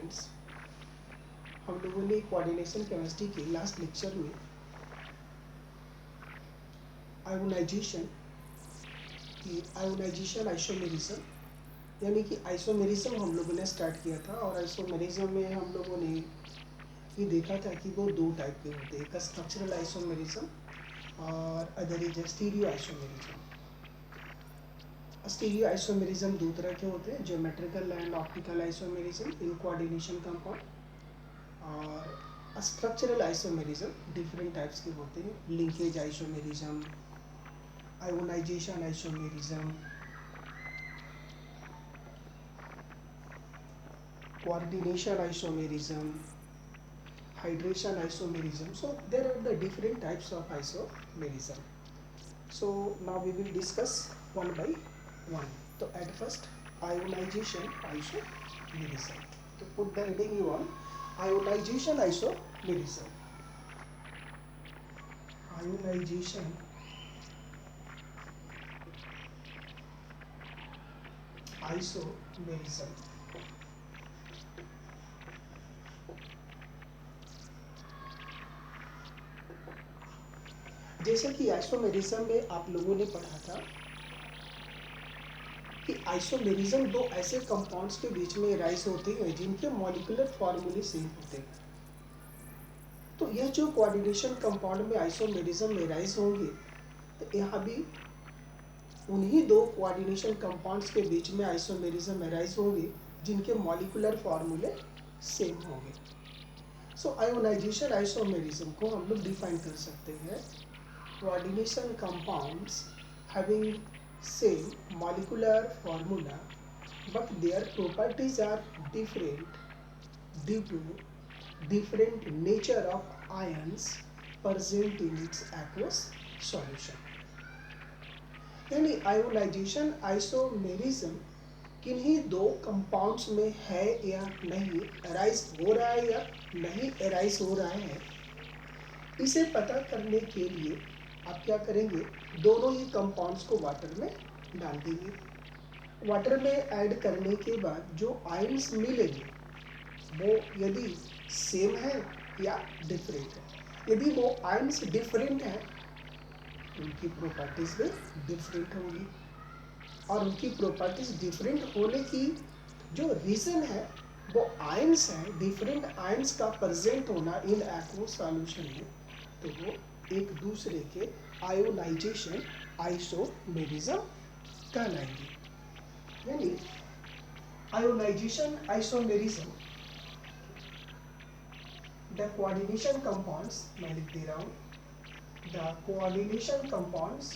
Students, हम लोगों ने कोऑर्डिनेशन केमिस्ट्री के लास्ट लेक्चर में आयोनाइजेशन आइसोमेरिज्म यानी कि आइसोमेरिज्म हम लोगों ने स्टार्ट किया था। और आइसोमेरिज्म में हम लोगों ने ये देखा था कि वो दो टाइप के होते हैं, एक स्ट्रक्चरल आइसोमेरिज्म और other is stereo isomerism. Stereo isomerism दो तरह के होते हैं, geometrical and optical isomerism in coordination compound, और स्ट्रक्चरल आइसोमेरिज्म डिफरेंट टाइप्स के होते हैं, linkage isomerism, ionisation isomerism, coordination isomerism, hydration isomerism. So there are the different types of isomerism. So now we will discuss one by one. So at first, ionization isomerism. To put the heading you on ionization isomerism. Ionization isomerism. जैसे कि isomerism में आप लोगों ने पढ़ा था कि isomerism दो ऐसे कंपाउंड्स के बीच में राइज होते हैं जिनके मॉलिक्यूलर फॉर्मूले सेम होते हैं। तो यह जो कोऑर्डिनेशन कंपाउंड में आइसोमेरिज्म में राइज होंगे, तो यहाँ भी उन्हीं दो कोऑर्डिनेशन कंपाउंड्स के बीच में आइसोमेरिज्म में राइज होंगे जिनके मॉलिक्यूलर फॉर्मूले सेम होंगे। सो आयोनाइजेशन आइसोमेरिज्म को हम लोग डिफाइन कर सकते हैं, coordination compounds having same molecular formula but their properties are different due to different nature of ions present in its aqueous solution। यानी आयोनाइजेशन आइसोमेरिज्म किन्हीं दो कंपाउंड्स में है या नहीं, अराइज हो रहा है या नहीं अराइज हो रहा है, इसे पता करने के लिए आप क्या करेंगे, दोनों ही कंपाउंड्स को वाटर में डाल देंगे। वाटर में ऐड करने के बाद जो आयंस मिलेंगे वो यदि सेम है या डिफरेंट है। यदि वो आयंस डिफरेंट है तो उनकी प्रॉपर्टीज भी डिफरेंट होगी, और उनकी प्रॉपर्टीज डिफरेंट होने की जो रीज़न है वो आयंस है, डिफरेंट आयंस का प्रेजेंट होना इन एक्वस सॉल्यूशन में, तो वो एक दूसरे के आयोनाइजेशन आइसोमेरिज्म कहलाएंगे। यानी ionisation isomerism the coordination compounds, मैं लिख दे रहा हूँ, the coordination compounds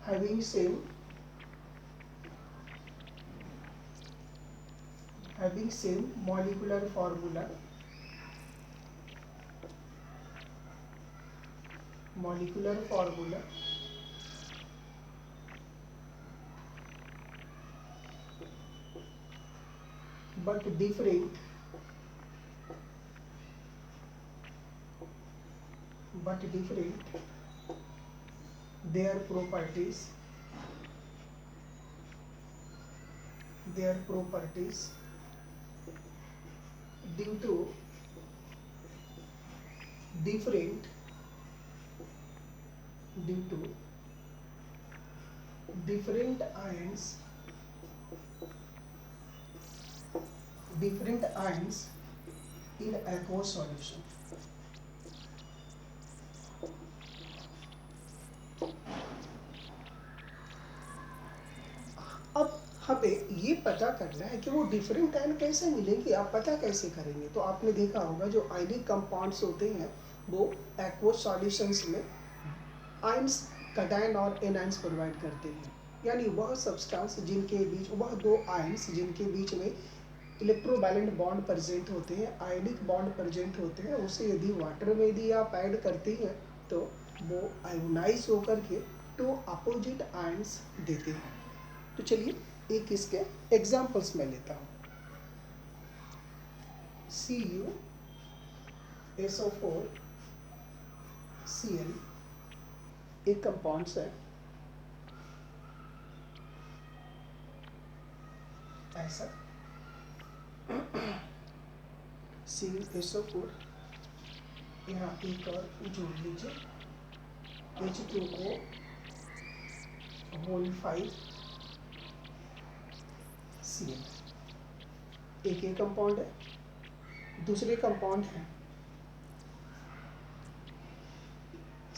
having same molecular formula but different their properties due to different ions in aqueous solution। अब हमें ये पता करना है कि वो डिफरेंट आयन कैसे मिलेंगे, आप पता कैसे करेंगे। तो आपने देखा होगा जो आयनिक कंपाउंड्स होते हैं वो एक्वस सॉल्यूशंस में आयंस कैटायन और एनायंस प्रोवाइड करते हैं। यानी वह सब्सटेंस जिनके बीच, वह दो आयंस जिनके बीच में इलेक्ट्रोवैलेंट बॉन्ड प्रेजेंट होते हैं, आयनिक बॉन्ड प्रेजेंट होते हैं, उसे यदि वाटर में यदि आप ऐड करते हैं तो वो आयोनाइज होकर के टू अपोजिट आयंस देते हैं। तो चलिए एक इसके एग्जाम्पल्स मैं लेता हूँ। CuSO4 Cl एक कंपाउंड्स है ऐसा, ClSO4, यहाँ एक और जोड़ लीजिए H2O होल 5 Cl, एक ये कंपाउंड है। दूसरे कंपाउंड है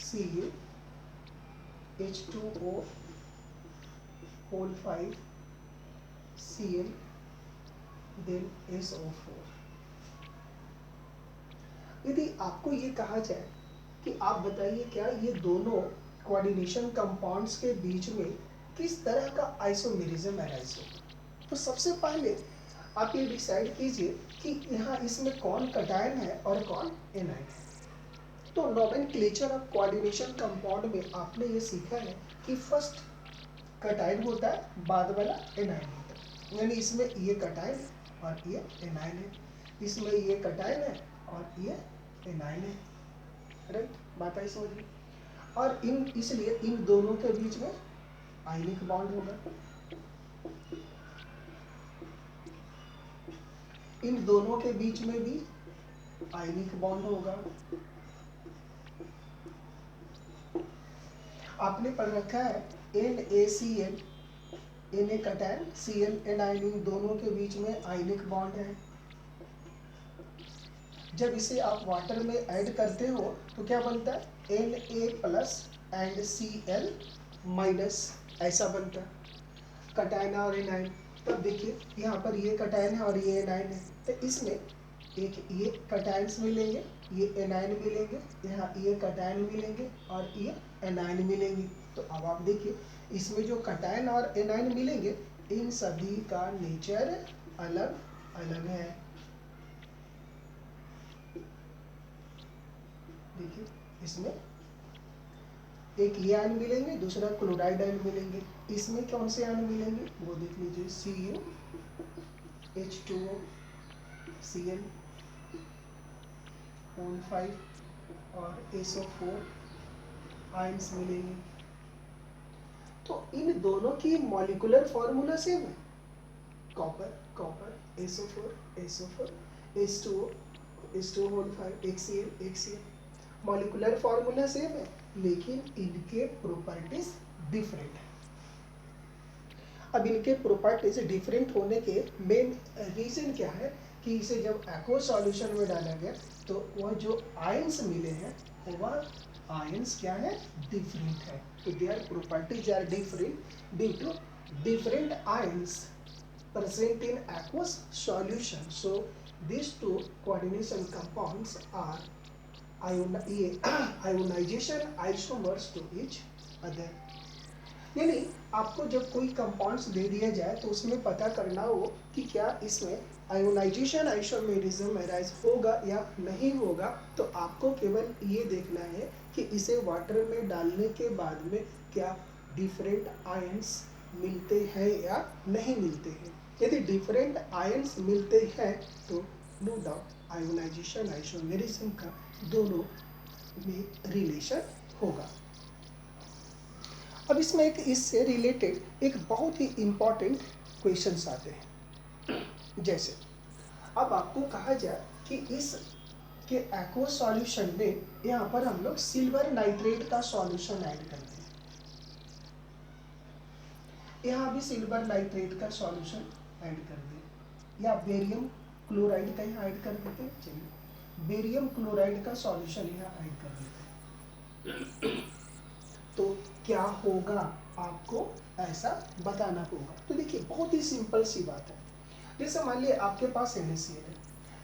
Cl H2O whole 5 Cl then SO4। यदि आपको ये कहा जाए कि आप बताइए क्या ये दोनों कोऑर्डिनेशन कंपाउंड्स के बीच में किस तरह का आइसोमेरिज्म अराइज हो, तो सबसे पहले आप ये डिसाइड कीजिए कि यहाँ इसमें कौन कटायन है और कौन एनायन है। तो नोमेनक्लेचर ऑफ कोऑर्डिनेशन कंपाउंड में आपने ये सीखा है कि फर्स्ट कटायन होता है, बाद वाला एनायन होता है, यानी इसमें ये कटायन है और ये एनायन है, इसमें ये कटायन है और ये एनायन है, राइट, बात आई समझ में। और इसलिए इन दोनों के बीच में आयनिक बॉन्ड होगा, इन दोनों के बीच में भी आयनिक बॉन्ड होगा। आपने पढ़ रखा है NaCl, Na cation, Cl anion, इन दोनों के बीच में आयनिक बॉन्ड है। जब इसे आप वाटर में ऐड करते हो तो क्या बनता है, Na plus and Cl minus, ऐसा बनता है कटायन और एनायन। तब देखिए यहाँ पर ये कटायन है और ये एनायन है, तो इसमें एक ये कटायंस मिलेंगे, ये एनायन मिलेंगे, यहाँ ये कटायन मिलेंगे और ये एनायन मिलेंगे। तो अब आप देखिए इसमें जो कटायन और एनायन मिलेंगे इन सभी का नेचर अलग अलग है। देखिए इसमें एक ये आयन मिलेंगे, दूसरा क्लोराइड आयन मिलेंगे। इसमें कौन से आयन मिलेंगे वो देख लीजिए, Cu H2O Cl होल 5 और SO4 आयन्स मिलेंगे। तो इन दोनों की मॉलिक्यूलर फॉर्मूला सेम है, copper copper, SO4 SO4, H2O H2O whole 5, एक Cl, मॉलिक्यूलर फॉर्मूला सेम है लेकिन इनके प्रॉपर्टीज डिफरेंट है। अब इनके प्रॉपर्टीज डिफरेंट होने के मेन रीजन क्या है कि इसे जब एक्वस सॉल्यूशन में डाला गया तो वह जो आयंस मिले हैं वह आयंस क्या है, डिफरेंट है। तो their properties are different due to different ions present in aqueous solution. So these two coordination compounds are ionization isomers to each other. यानी आपको जब कोई कंपाउंड्स दे दिया जाए तो उसमें पता करना हो कि क्या इसमें आयोनाइजेशन आइसोमेरिज्म अराइज होगा या नहीं होगा, तो आपको केवल ये देखना है कि इसे वाटर में डालने के बाद में क्या डिफरेंट आयंस मिलते हैं या नहीं मिलते हैं। यदि डिफरेंट आयंस मिलते हैं तो नो डाउट आयोनाइजेशन आइसोमेरिज्म का दोनों में रिलेशन होगा। अब इसमें एक इससे रिलेटेड एक बहुत ही इम्पॉर्टेंट क्वेश्चंस आते हैं। जैसे अब आपको कहा जाए कि इस के एक्वस सॉल्यूशन में यहाँ पर हम लोग सिल्वर नाइट्रेट का सॉल्यूशन ऐड करते हैं, यहाँ भी सिल्वर नाइट्रेट का सॉल्यूशन ऐड कर दें या बेरियम क्लोराइड का यहाँ ऐड कर देते हैं। चलिए बेरियम क्लोराइड का सॉल्यूशन यहाँ ऐड कर देते हैं, तो क्या होगा आपको ऐसा बताना होगा। तो देखिए बहुत ही सिंपल सी बात है। जैसे मान लिया आपके पास NaCl है,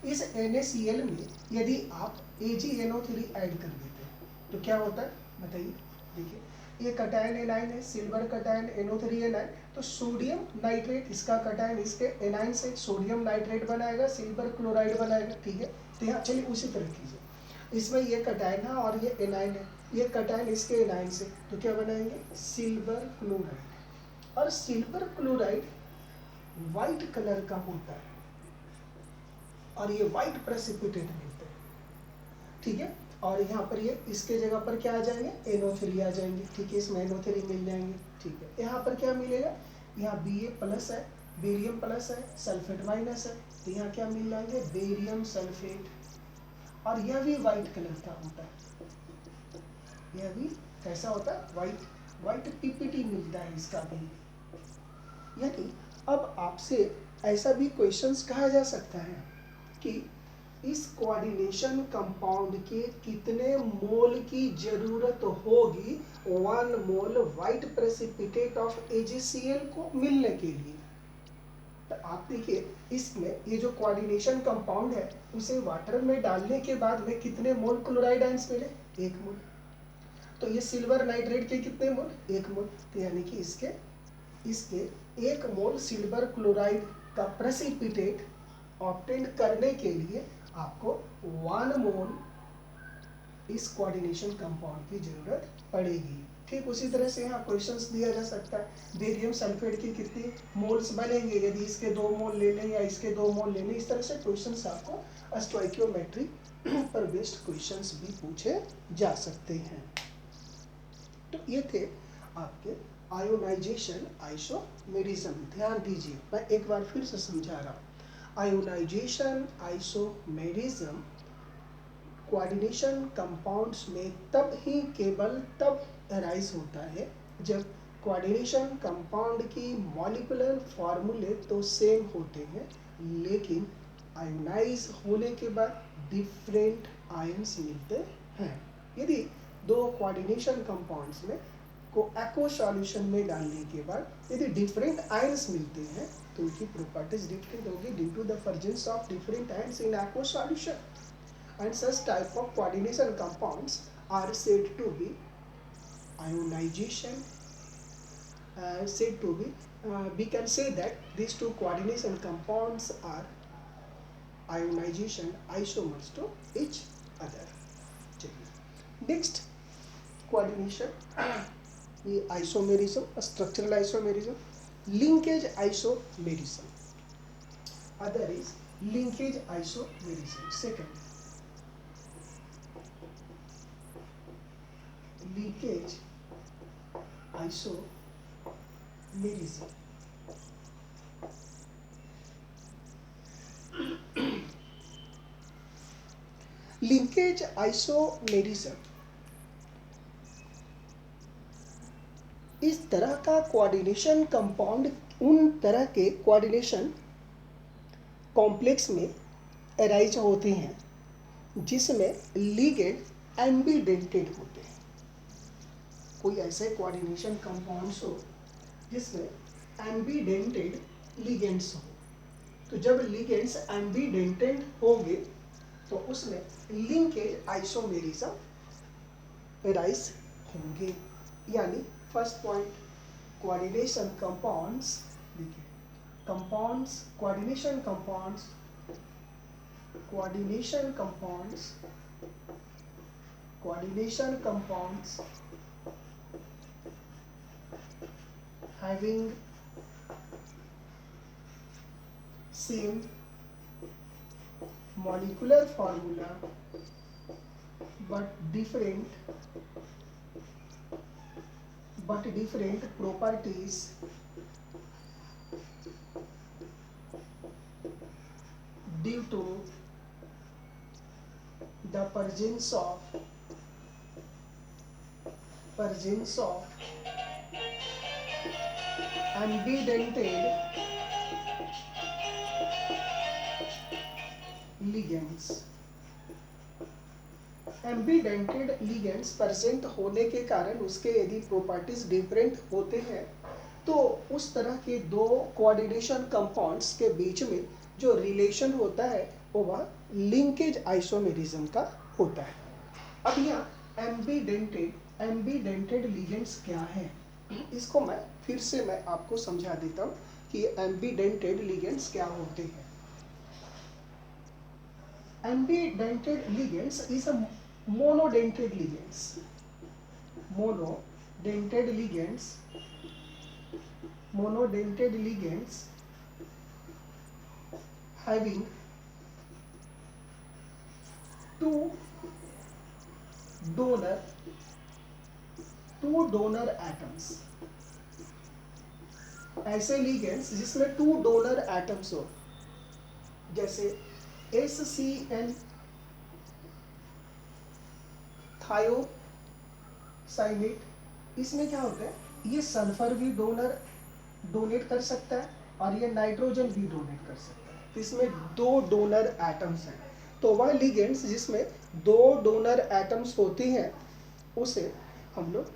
इस NaCl में यदि आप AgNO3 ऐड कर देते हैं तो क्या होता है बताइए। देखिए ये कटायन एनायन है, सिल्वर कटायन NO3 एनायन, तो सोडियम नाइट्रेट इसका कटायन इसके एनायन से सोडियम नाइट्रेट बनाएगा, सिल्वर क्लोराइड बनाएगा, ठीक है। तो यहाँ चलिए उसी तरह कीजिए, इसमें ये कटायन है और ये एनायन है, ये कटायन इसके एनायन से, तो क्या बनाएंगे सिल्वर क्लोराइड। और सिल्वर क्लोराइड वाइट कलर का होता है और ये वाइट प्रेसिपिटेट मिलता है, ठीक है। और यहाँ पर ये इसके जगह पर क्या आ जाएंगे, NO3 आ जाएंगे, ठीक है, इसमें NO3 मिल जाएंगे, ठीक है। यहाँ पर क्या मिलेगा, यहाँ Ba प्लस है, बेरियम प्लस है, सल्फेट माइनस है, तो यहाँ क्या मिल जाएंगे, बेरियम सल्फेट। और यह भी वाइट कलर का होता है, यह भी कैसा होता है, वाइट, वाइट PPT मिलता है इसका भी। यानी अब आपसे ऐसा भी क्वेश्चंस कहा जा सकता है कि इस कोऑर्डिनेशन कंपाउंड के कितने मोल की जरूरत होगी 1 मोल व्हाइट प्रेसिपिटेट ऑफ AgCl को मिलने के लिए। तो आप देखिए इसमें ये जो कोऑर्डिनेशन कंपाउंड है उसे वाटर में डालने के बाद में कितने मोल क्लोराइड आयंस मिले, 1 मोल। तो ये सिल्वर नाइट्रेट के कितने मोल, 1 मोल। तो यानी कि इसके 1 मोल सिल्वर क्लोराइड का प्रेसिपिटेट ऑब्टेन करने के लिए आपको 1 मोल इस कोऑर्डिनेशन कंपाउंड की जरूरत पड़ेगी। ठीक उसी तरह से यहाँ क्वेश्चंस दिया जा सकता है, बेरियम सल्फेट की कितनी मोल्स बनेंगे यदि इसके 2 मोल ले लें या इसके 2 मोल ले लें। इस तरह से क्वेश्चंस आपको स्टोइकियोमेट्री पर बेस्ड क्वेश्चंस भी पूछे जा सकते हैं। तो ये थे आपके आयोनाइजेशन, आइसोमेरिज्म। ध्यान दीजिए, मैं एक बार फिर से समझा रहा हूँ। आयोनाइजेशन, आइसोमेरिज्म कोऑर्डिनेशन कंपाउंड्स में तब ही केवल तब अराइज होता है जब कोऑर्डिनेशन कंपाउंड की मॉलिक्यूलर फॉर्मूले तो सेम होते हैं, लेकिन आयोनाइज होने के बाद डिफरेंट आयंस मिलते हैं। यदि 2 कोऑर्डिनेशन कंपाउंड्स में को एक्वा सॉल्यूशन में डालने के बाद यदि डिफरेंट आयंस मिलते हैं तो उनकी प्रॉपर्टीज डिफरेंट होगी due to the presence of different ions in aqua solution. And such type of coordination compounds are said to be ionization. We can say that these 2 coordination compounds are ionization isomers to each other. Next coordination, ये isomerism, structural isomerism, linkage isomerism. Other is linkage isomerism. Second, linkage isomerism. Linkage isomerism इस तरह का coordination compound उन तरह के coordination complex में arise होते हैं जिसमें लिगेंड एम्बीडेंटेड होते हैं। कोई ऐसे कोऑर्डिनेशन कंपाउंड्स हो जिसमें एम्बीडेंटेड लिगेंड्स हो, तो जब लिगेंड्स एम्बीडेंटेड होंगे तो उसमें लिंकेज आइसोमेरिज्म अराइज होंगे। यानी फर्स्ट पॉइंट, कोऑर्डिनेशन कंपाउंड्स, देखिए compounds, coordination compounds, coordination compounds, coordination compounds having same molecular formula but different properties due to the presence of ambidented ligands। एम्बीडेंटेड ligands present होने के कारण उसके यदि प्रॉपर्टीज डिफरेंट होते हैं तो उस तरह के 2 कोऑर्डिनेशन कंपाउंड्स के बीच में जो रिलेशन होता है वो वह लिंकेज आइसोमेरिज्म का होता है। अब यहाँ एम्बीडेंटेड लिगेंड्स क्या है, इसको मैं फिर से आपको समझा देता हूँ कि एम्बीडेंटेड लिगेंड्स क्या होते हैं। एम्बीडेंटेड ligands is a monodentate ligands, monodentate ligands having 2 donor, two donor atoms, ऐसे लिगेंड्स जिसमें टू डोनर एटम्स हो, जैसे HCN थायोसाइनेट, इसमें क्या होता है, ये सल्फर भी डोनेट कर सकता है और ये नाइट्रोजन भी डोनेट कर सकता है। तो इसमें दो डोनर एटम्स हैं। तो वह लिगेंड्स जिसमें दो डोनर एटम्स होती हैं उसे हम लोग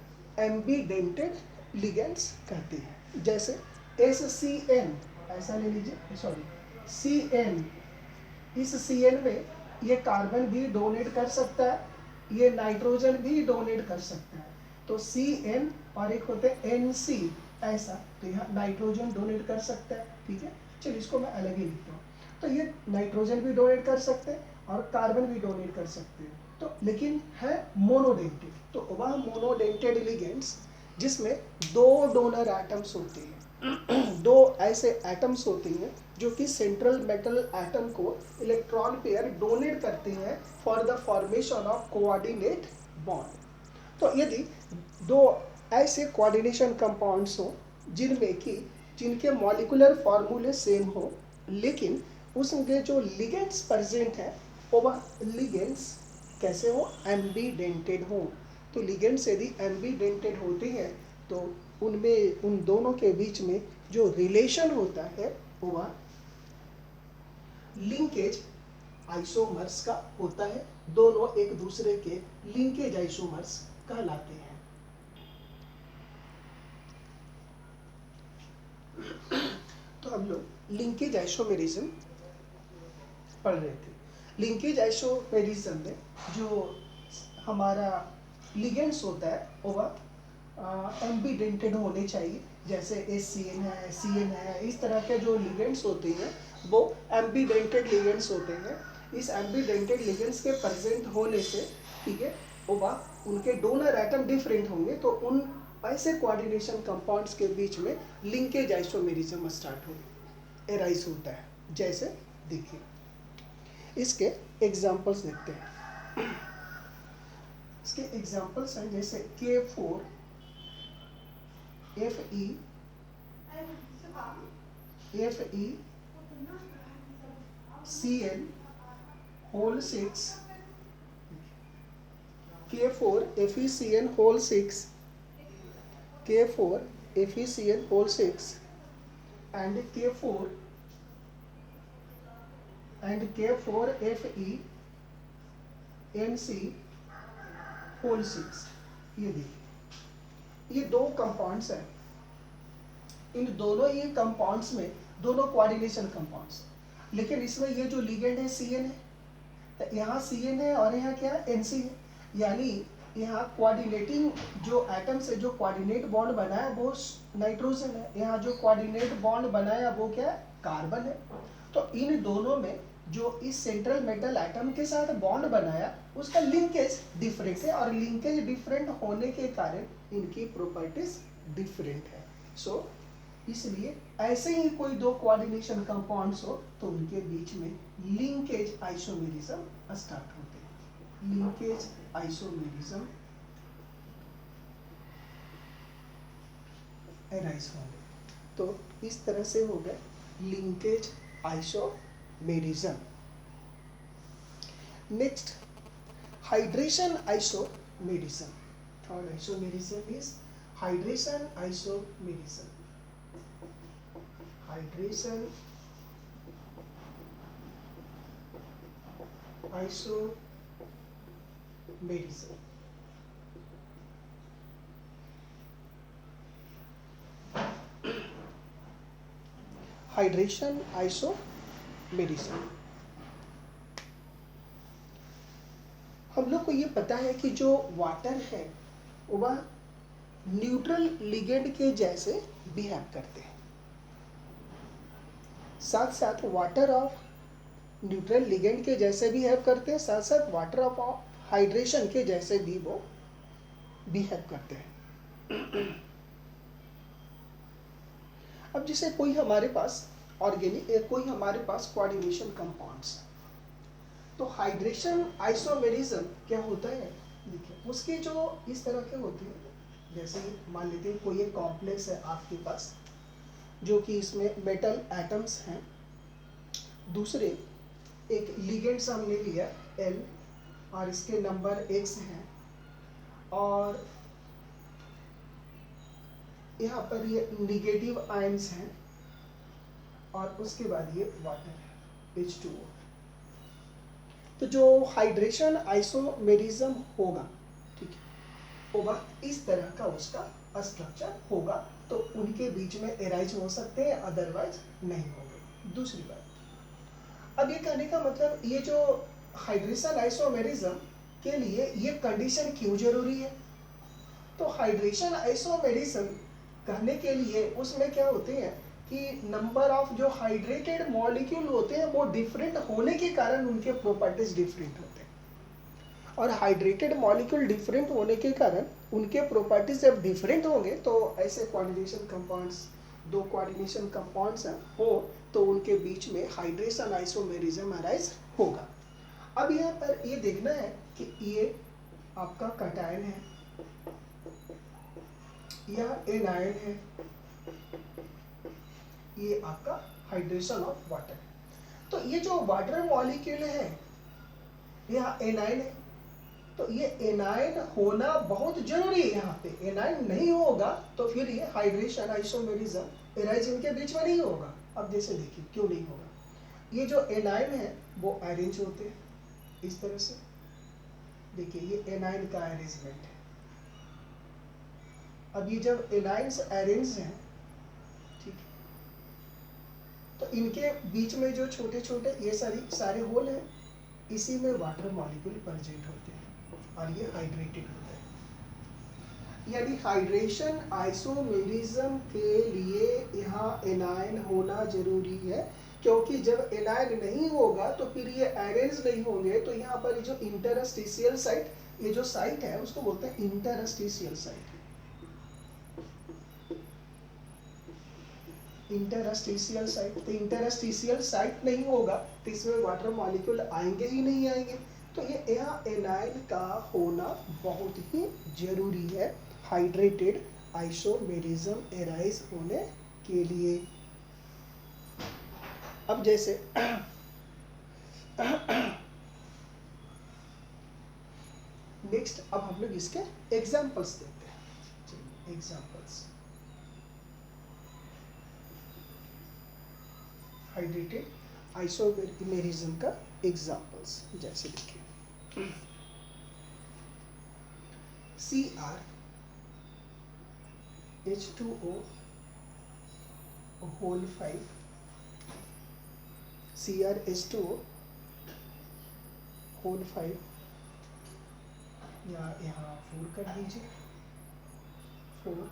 एम्बीडेंटेड लिगेंड्स कहते हैं। जैसे HCN, ऐसा ले लीजिए, सॉरी CN, इस CN में ये कार्बन भी डोनेट कर सकता है, ये नाइट्रोजन भी डोनेट कर सकता है। तो CN और एक होते हैं NC, ऐसा, तो यहाँ नाइट्रोजन डोनेट कर सकता है। ठीक है, चलिए इसको मैं अलग ही लिखता हूँ। तो ये नाइट्रोजन भी डोनेट कर सकते हैं और कार्बन भी डोनेट कर सकते हैं। तो लेकिन है मोनोडेंटेड, तो वह मोनोडेंटेड लिगेंड्स जिसमें दो डोनर एटम्स होते हैं, दो ऐसे एटम्स होते हैं जो कि सेंट्रल मेटल एटम को इलेक्ट्रॉन पेयर डोनेट करते हैं for the formation of coordinate bond. तो यदि दो ऐसे कोऑर्डिनेशन कंपाउंड्स हो जिनके मॉलिक्यूलर फॉर्मूले सेम हो, लेकिन उसके जो लिगेंड्स प्रेजेंट हैं वह लिगेंड्स कैसे हो, एम्बीडेंटेड हो। तो लिगेंड्स यदि एम्बीडेंटेड होते हैं तो उनमें, उन दोनों के बीच में जो रिलेशन होता है वह लिंकेज आइसोमर्स का होता है। दोनों एक दूसरे के लिंकेज आइसोमर्स कहलाते हैं। तो हम लोग लिंकेज आइसोमेरिज्म पढ़ रहे थे। लिंकेज आइसोमेरिज्म में जो हमारा लिगेंड्स होता है वह एम्बीडेंटेड होने चाहिए। जैसे HCN है, CN है, इस तरह के जो लिगेंड्स होते हैं वो एम्बीडेंटेड लिगेंड्स होते हैं। इस एम्बीडेंटेड लिगेंड्स के प्रेजेंट होने से, ठीक है, वह उनके डोनर एटम डिफरेंट होंगे, तो उन ऐसे कोऑर्डिनेशन कंपाउंड्स के बीच में लिंकेज आइसोमेरिज्म स्टार्ट हो एराइज होता है। जैसे देखिए, इसके एग्जाम्पल्स देखते हैं। इसके एग्जाम्पल्स हैं जैसे K4 Fe Cl whole 6, K4 FeCN whole 6, K4 FeCN whole 6 and K4 Fe NC whole 6। ये देखिए, ये दो कंपाउंड्स हैं। इन दोनों ये कंपाउंड्स में दोनों कोऑर्डिनेशन कंपाउंड्स, लेकिन इसमें ये जो लिगेंड है CN है, तो यहाँ CN है और यहाँ क्या है, NC है। यानी यहाँ कोऑर्डिनेटिंग जो एटम्स है, जो कोऑर्डिनेट बॉन्ड बनाया वो नाइट्रोजन है, यहाँ जो कोऑर्डिनेट बॉन्ड बनाया वो क्या है, कार्बन है। तो इन दोनों में जो इस सेंट्रल मेटल एटम के साथ बॉन्ड बनाया उसका लिंकेज डिफरेंट है, और लिंकेज डिफरेंट होने के कारण इनकी प्रॉपर्टीज डिफरेंट है। सो इसलिए ऐसे ही कोई दो कोऑर्डिनेशन कंपाउंड्स हो तो उनके बीच में लिंकेज आइसोमेरिज्म स्टार्ट होते हैं। लिंकेज आइसोमेरिज्म एराइज होंगे। तो इस तरह से हो गया linkage isomerism. Next, hydration isomerism. Third isomerism is hydration isomerism. Hydration isomerism. Hydration isomerism, हम लोग को ये पता है कि जो वाटर है वह न्यूट्रल लिगेंड के जैसे बिहेव करते हैं। साथ साथ वाटर ऑफ न्यूट्रल लिगेंड के जैसे बिहेव करते हैं, साथ साथ वाटर ऑफ हाइड्रेशन के जैसे भी वो बिहेव करते हैं। अब जैसे कोई हमारे पास ऑर्गेनिक, कोई हमारे पास कोऑर्डिनेशन कंपाउंड्स, तो हाइड्रेशन आइसोमेरिज्म क्या होता है देखिए उसके जो इस तरह के होते हैं, जैसे मान लेते हैं कोई एक कॉम्प्लेक्स है आपके पास जो कि इसमें मेटल एटम्स हैं, दूसरे एक लिगेंड्स हमने लिया L और इसके नंबर X हैं, और यहाँ पर ये निगेटिव आयंस हैं, और उसके बाद ये वाटर है H2O। तो जो हाइड्रेशन आइसोमेरिज्म होगा, ठीक है, होगा इस तरह का उसका स्ट्रक्चर होगा, तो उनके बीच में एराइज हो सकते हैं, अदरवाइज नहीं होंगे। दूसरी बात, अब ये कहने का मतलब ये जो हाइड्रेशन आइसोमेरिज्म के लिए ये कंडीशन क्यों जरूरी है? तो हाइड्रेशन आइसोमेरिज्म कहने के लिए उसमें क्या होते हैं कि नंबर ऑफ जो हाइड्रेटेड मॉलिक्यूल होते हैं वो डिफरेंट होने के कारण उनके प्रॉपर्टीज डिफरेंट होते हैं, और हाइड्रेटेड मॉलिक्यूल डिफरेंट होने के कारण उनके प्रॉपर्टीज जब डिफरेंट होंगे तो ऐसे कोऑर्डिनेशन कंपाउंड्स, दो कोऑर्डिनेशन कंपाउंड्स हो तो उनके बीच में हाइड्रेशन आइसोमेरिज्म अराइज होगा। अब यहाँ पर ये देखना है कि ये आपका कैटायन है, यह एनायन है, ये आपका हाइड्रेशन ऑफ वाटर है। तो ये जो वाटर मॉलिक्यूल है यह एनायन है, तो ये एनायन होना बहुत जरूरी है। यहाँ पे एनायन नहीं होगा तो फिर ये हाइड्रेशन आइसोमेरिज्म एराइज इनके बीच में नहीं होगा। अब जैसे देखिए क्यों नहीं होगा, ये जो एनायन है वो अरेंज होते हैं इस तरह से, देखिए ये एनायन का अरेंजमेंट है। अब ये जब एनायंस अरेंज हैं, ठीक है, तो इनके बीच में जो छोटे छोटे ये सारे होल हैं, इसी में वाटर मॉलिक्यूल प्रेजेंट होते हैं और ये हाइड्रेटेड होता है। यानी हाइड्रेशन आइसोमेरिज्म के लिए यहाँ एनायन होना जरूरी है, क्योंकि जब एनायन नहीं होगा तो फिर ये अरेंज नहीं होंगे, तो यहाँ पर जो इंटरस्टिशियल साइट, ये जो साइट है उसको बोलते हैं इंटरस्टिशियल साइट। इंटरस्टिशियल साइट, तो इंटरस्टिशियल साइट नहीं होगा तो इसमें वाटर मॉलिक्यूल आएंगे ही नहीं आएंगे, तो ये यहाँ एनायन का होना बहुत ही जरूरी है हाइड्रेटेड आइसोमेरिज्म एराइज होने के लिए। अब जैसे नेक्स्ट अब हम लोग इसके एग्जांपल्स देखते हैं। एग्जांपल्स हाइड्रेटेड आइसोमेरिज्म का एग्जांपल्स, जैसे देखिए Cr H2O whole 5, Cr H2O whole 5, या यहाँ 4 कर दीजिए, 4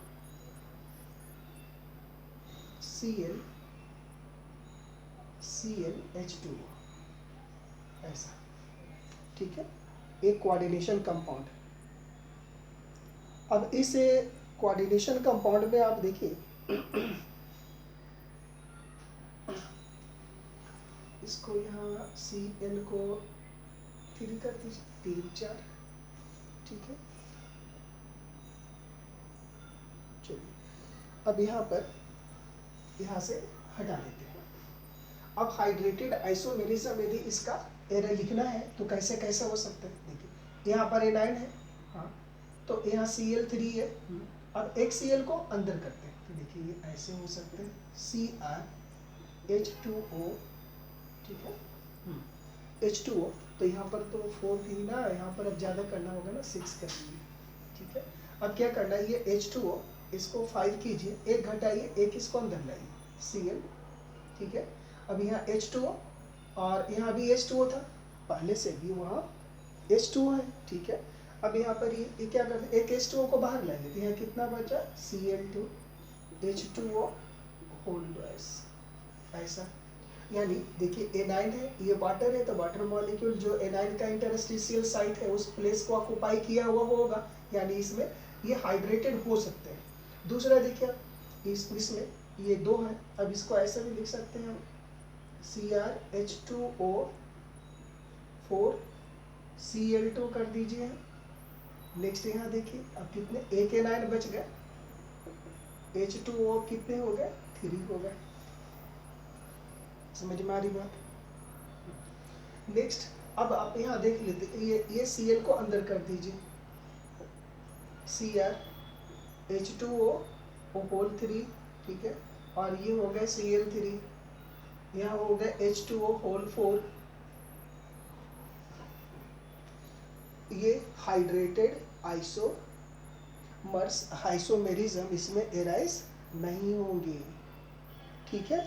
ClH2O, ऐसा, ठीक है, एक कोऑर्डिनेशन कंपाउंड। अब इस कोऑर्डिनेशन कंपाउंड में आप देखिए इसको यहाँ Cl को 3 कर दीजिए, 3 4, ठीक है। चलिए अब यहाँ पर यहाँ से हटा लेते हैं। अब हाइड्रेटेड आइसोमेरिज्म यदि इसका एरे लिखना है तो कैसे कैसे हो सकता है, देखिए यहाँ पर एनायन है, हाँ, तो यहाँ Cl3 है, अब एक Cl को अंदर करते हैं तो देखिए ये ऐसे हो सकते हैं CrH2O, ठीक है, H2O, तो यहाँ पर तो 4 थी ना, यहाँ पर अब ज़्यादा करना होगा ना, 6 कर दीजिए, ठीक है। अब क्या करना है, ये H2O इसको 5 कीजिए, एक घटाइए, एक इसको अंदर लाइए, Cl, ठीक है। अब यहाँ H2O और यहाँ भी H2O था, पहले से भी वहाँ H2O है, ठीक है। अब यहाँ पर ये क्या करते हैं, एक H2O को बाहर लाएंगे तो यहाँ कितना बचा, Cl2 H2O होल ट्वाइस, ऐसा। यानी देखिए एनाइन है, ये वाटर है, तो वाटर मॉलिक्यूल जो एनाइन का इंटरस्टिशियल साइट है उस प्लेस को ऑक्युपाई किया हुआ होगा, यानी इसमें ये हाइड्रेटेड हो सकते हैं। दूसरा देखिए इसमें ये 2 है, अब इसको ऐसे भी लिख सकते हैं हम, CrH2O 4 Cl2 कर दीजिए, नेक्स्ट यहाँ देखिए, अब कितने एक एनायन बच गए, H2O कितने हो गए, 3 हो गए। समझ में आ रही बात? नेक्स्ट अब आप यहाँ देख लेते, ये Cl को अंदर कर दीजिए, Cr H2O होल 3, ठीक है, और ये हो गए Cl3, यहाँ हो गए H2O होल 4। ये हाइड्रेटेड आइसोमर्स, आइसोमेरिज्म इसमें एराइज नहीं होंगे, ठीक है,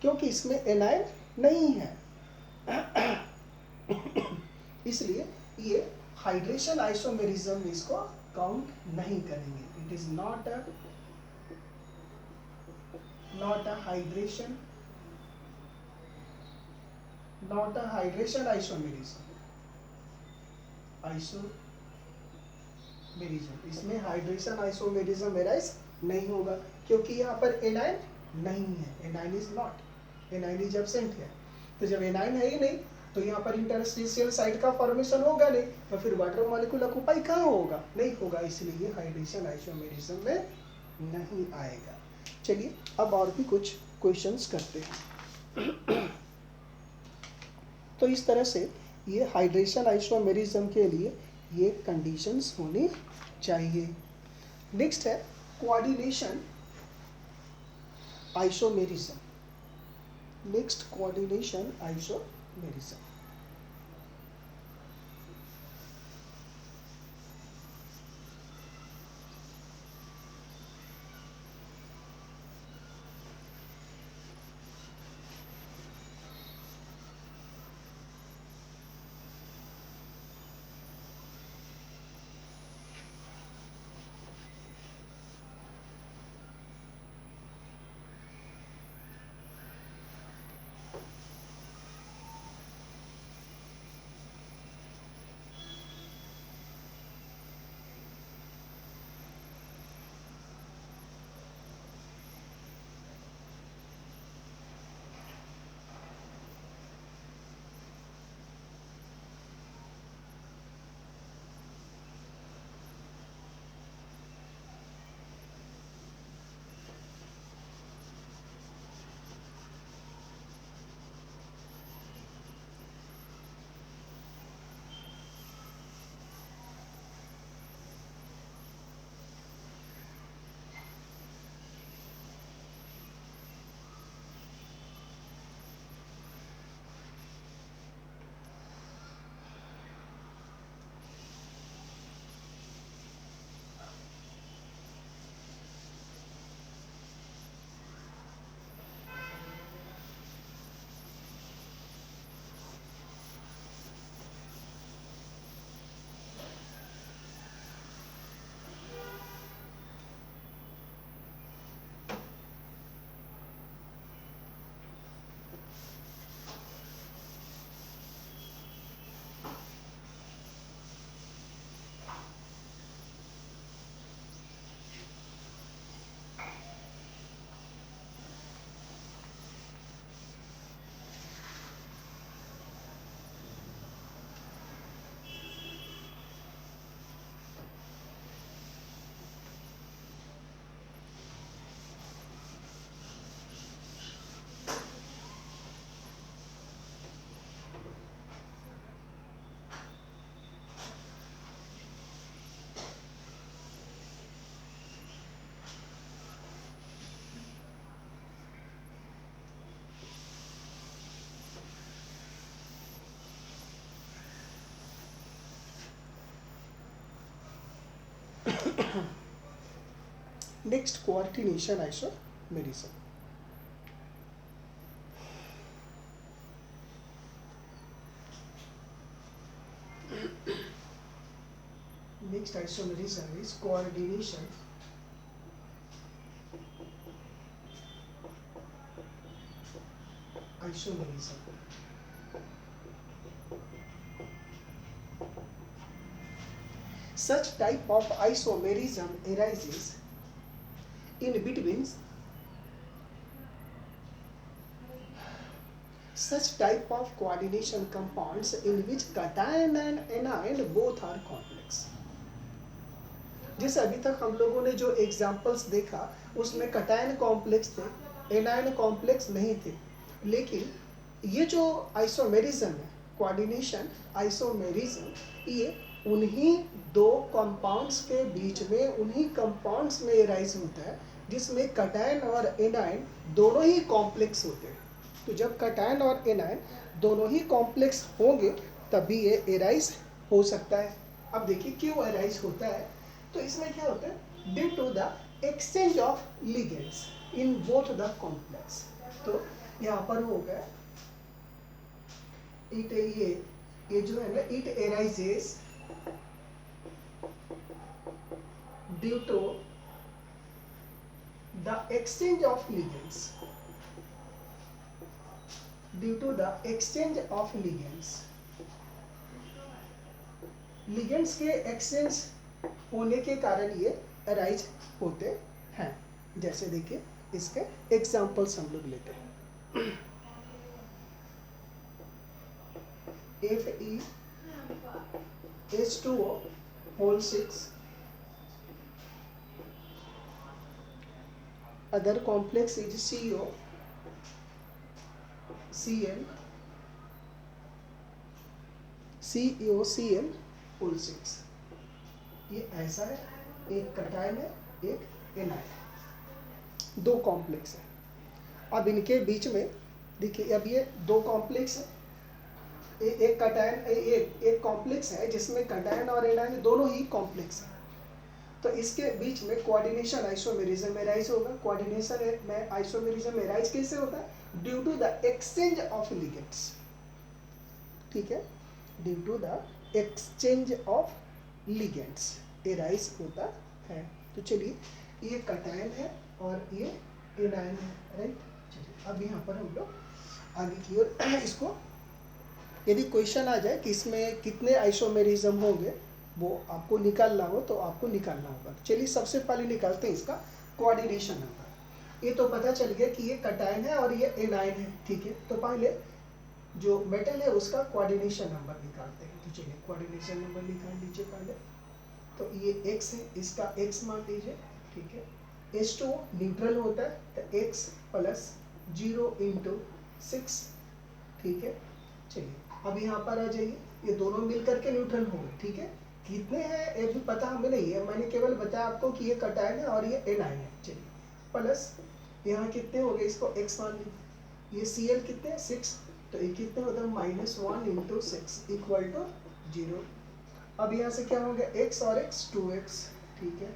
क्योंकि इसमें एनाइन नहीं है। इसलिए ये हाइड्रेशन आइसोमेरिज्म इसको काउंट नहीं करेंगे। It is not a hydration, not a hydration isomerism, isomerism इसमें हाइड्रेशन आइसोमेरिज्म एराइज नहीं होगा, क्योंकि यहाँ पर एनाइन नहीं है, A9 is not, A9 is absent है। तो जब एनाइन है ही नहीं तो यहाँ पर इंटरस्टिशियल साइट का फॉर्मेशन होगा नहीं, तो फिर वाटर मॉलिक्यूल ऑक्यूपाई कहाँ होगा, नहीं होगा, इसलिए ये हाइड्रेशन आइसोमेरिज्म में नहीं आएगा। चलिए अब और भी कुछ क्वेश्चंस करते हैं। तो इस तरह से ये हाइड्रेशन आइसोमेरिज्म के लिए ये कंडीशंस होनी चाहिए। नेक्स्ट है coordination isomerism, next coordination isomerism. Next coordination isomerism. Next isomerism is coordination isomerism. Such type of isomerism arises in between such type of coordination compounds in which cation and anion both are complex. जैसे अभी तक हम लोगों ने जो examples देखा उसमें cation complex थे, एनायन कॉम्प्लेक्स नहीं थे। लेकिन ये जो आइसोमेरिज्म है, कोऑर्डिनेशन आइसोमेरिज्म, ये उन्हीं दो कंपाउंड्स के बीच में, उन्हीं कंपाउंड्स में एराइज होता है जिसमें कटायन और एनायन दोनों ही कॉम्प्लेक्स होते हैं। तो जब कटायन और एनायन दोनों ही कॉम्प्लेक्स होंगे तभी ये एराइज हो सकता है। अब देखिए क्यों एराइज होता है। तो इसमें क्या होता है, due to the exchange of ligands in both the complex. तो यहाँ पर हो गया इट, ये जो है ना, it arises due to the exchange of ligands, due to the exchange of ligands. Ligands के एक्सचेंज होने के कारण ये अराइज होते हैं। जैसे देखिए इसके एग्जांपल्स हम लोग लेते हैं। FeH2O whole 6, other complex is CO, Cl, COCl whole 6। ये ऐसा है, एक कटायन है, एक एनायन है, दो कॉम्प्लेक्स है। अब इनके बीच में देखिए, अब ये दो कॉम्प्लेक्स है, एक कटायन, एक कॉम्प्लेक्स है जिसमें कटायन और एनायन दोनों ही कॉम्प्लेक्स है। तो इसके बीच में कोऑर्डिनेशन आइसोमेरिज्म एराइज होगा। कोऑर्डिनेशन में आइसोमेरिज्म एराइज कैसे होता है, due to the exchange of ligands. ठीक है, due to the exchange of ligands arise होता है। तो चलिए, ये कटायन है और ये एनायन है, राइट। चलिए अब यहाँ पर हम लोग आगे की ओर इसको, यदि क्वेश्चन आ जाए कि इसमें कितने आइसोमेरिज्म होंगे वो आपको निकालना हो तो आपको निकालना होगा। चलिए सबसे पहले निकालते हैं इसका कोऑर्डिनेशन नंबर। ये तो पता चल गया कि ये कटायन है और ये एनायन है, ठीक है। तो पहले जो मेटल है उसका कोऑर्डिनेशन नंबर निकालते हैं। तो चलिए कोऑर्डिनेशन नंबर निकाल लीजिए पहले। तो ये x है, इसका x मान लीजिए, ठीक है। H2O न्यूट्रल होता है तो x प्लस 0 × 6, ठीक है। चलिए अब यहाँ पर आ जाइए, ये दोनों मिल करके न्यूट्रल होंगे, ठीक है। कितने हैं ये भी पता हमें नहीं है, मैंने केवल बताया आपको कि ये कटायन है और ये एनायन है। चलिए प्लस यहाँ कितने हो गए, इसको x मान लीजिए। ये Cl कितने हैं, 6, तो ये कितने होता है, -1 × 6 = 0। अब यहाँ से क्या हो गया, x और x 2x, ठीक है।